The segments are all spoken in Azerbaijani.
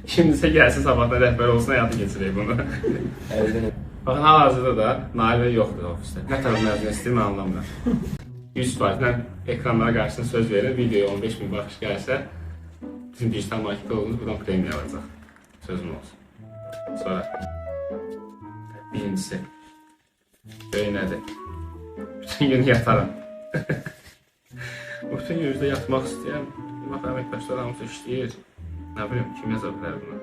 Şimdisə gəlsin sabahdan rəhbər olsun, həyatı keçirək bunu. Baxın, hal-hazırda da Nail bəy yoxdur ofisdə. Nə tərəf məzun istəyir, mən anlamıram. 100%dən ekranlara qarşısında söz verir, videoya 15.000 baxış gəlsə, bizim dijital marketdə olduğumuz buradan premiya alacaq. Sözüm olsun. Sonra, birincisi, böyük nədir? Bütün gün yataram. Bütün gün üzrə yatmaq istəyəm. Bax, əməkdaşlar hamısı işləyir. Nə bilim, kim yaza bilər buna?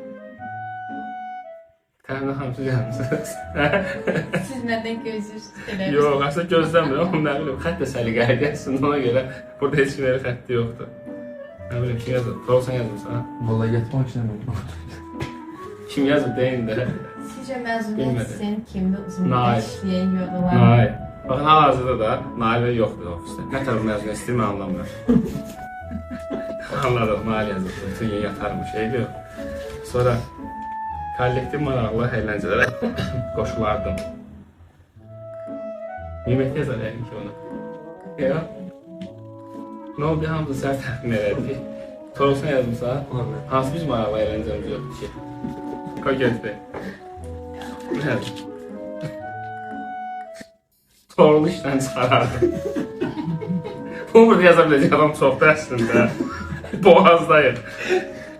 Təmin hamısı gəlmişsiniz. Siz nədən gözləyirsiniz? Yox, aslında gözləmirəm, amma nə bilim, xətt də səliqəli gəlsin, ona görə burada heç bir xətti yoxdur. Nə bilim, kim yazıb? Torsan yazırsa? Valla yatmaq istəmirəm. Kim yazıb deyin də. Sizcə məzuniyyət sizin kimdə uzun işləyən yolu var? Nail. Baxın, hal-hazırda da Nail bəy yoxdur ofisdə. Nə tərəf məzuniyyət istəyir, mən anlamıram. Anladım, Nail yazıb, bütün gün yatarmış, şeydir yox. Sonra kollektiv maraqlı əyləncələrə qoşulardım. Nimet yazar yəqin ki onu. Yox. Nə oldu, hamısı səhər təxmin elədik. Torsan yazmışsa, hansı biz maraqlı əyləncəmiz yoxdur ki? Qoy gözlə. Nədir? Torunu işdən çıxarardım. Bunu burada yaza biləcək adam çoxdur əslində. Boğazdayıq.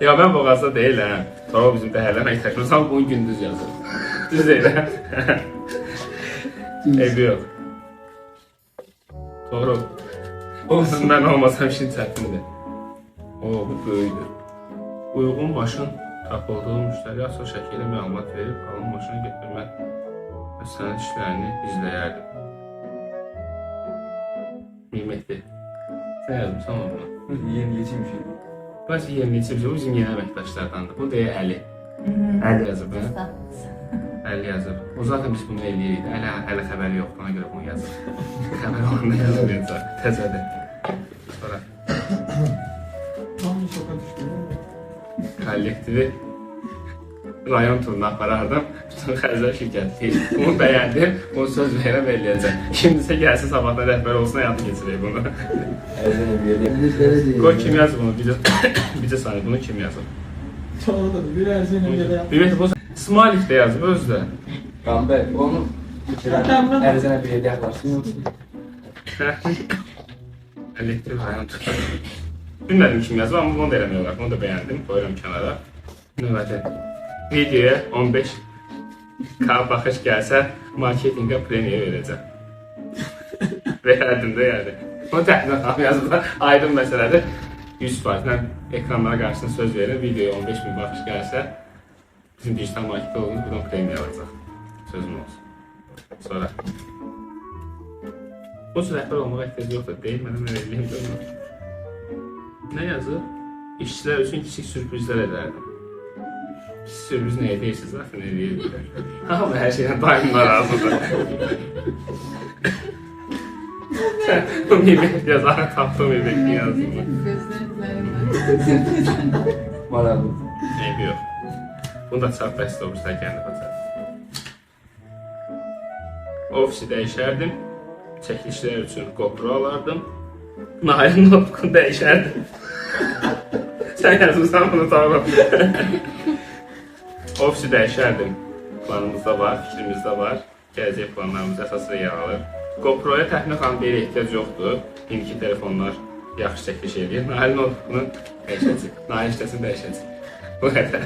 Ya mən Boğazda deyiləm. Toru bizim dəhərləmək təklimiz, amma bunu gündüz yazır. Düz deyiləm. Evi yox. Toru. Mən olmasam işin çətindir. O, bu böyüdür. Uyğun maşın tapıldığı müştəri asıl şəkildə məlumat verib, alın maşını götürmək və sənin işlərini izləyərdim. Nimetli. Sən yazmışsan onu. Yeniləyici bir şey. Bəs yeniləyici bir şey, bu bizim yeni əməkdaşlardandır. Bu deyə Əli. Əli yazıb, hə? Əli yazıb. O zaten biz bunu eləyirik. Əli xəbəri yoxdur, ona görə bunu yazıb. Xəbər olanda yazıb yazır. Təzədir. Sonra. Hamı sokağa düşdü. Kollektivi rayon turuna aparardım. Bütün xərclər şirkətli. Bunu bəyəndim, bunu söz verəm eləyəcəm. Şimdisə gəlsin sabahdan rəhbər olsun, həyatı keçirək bunu. Ərzənə bir yerdə. Qoy kim yazıb bunu, bircə saniyə, bunu kim yazıb? Çoğudur, bir ərzənə bir yerdə. Ümumiyyətlə, bu Smalik də yazıb özü də. Qambər, onu ərzənə bir yerdə yaxlarsın. Elektrik rayon turuna. Bilmədim kim yazıb, amma bunu da eləmək olar. Bunu da bəyəndim, qoyuram kənara. Növbəti. Videoya 15K baxış gəlsə, marketinqə premiya verəcəm. Verərdim də yəni. Bunu təxminən xam yazıblar, aydın məsələdir. 100%dən ekranlara qarşısında söz verir, videoya 15.000 baxış gəlsə, bizim dijital marketdə olduğumuz buradan premiya alacaq. Sözüm olsun. Sonra. Bu cür rəhbər olmağa ehtiyac yoxdur, deyil, mənə nə eləyim görmür. Nə yazır? İşçilər üçün kiçik sürprizlər edərdim. Kiçik sürpriz nəyə deyirsiniz, zaten eləyirlər. Amma hər şeydən daimlər razıdır. Bu mimik yazarı tapdığım mimik yazdım. Maraqlı. Eybi yox. Bunu da çap bəstə olmuşlar kəndi bacar. Ofisi dəyişərdim. Çəkilişlər üçün GoPro alardım. Nailin notebook'unu dəyişərdim. Sən yazmışsan bunu tamam. Ofisi dəyişərdim. Planımızda var, fikrimizdə var. Gələcək planlarımız əsasında yer alır. GoPro'ya təxminən xanım bir ehtiyac yoxdur. İndiki telefonlar yaxşı çəkiliş edir. Nailin notebook'unu dəyişəcək. Nail işləsin dəyişəcək. Bu qədər.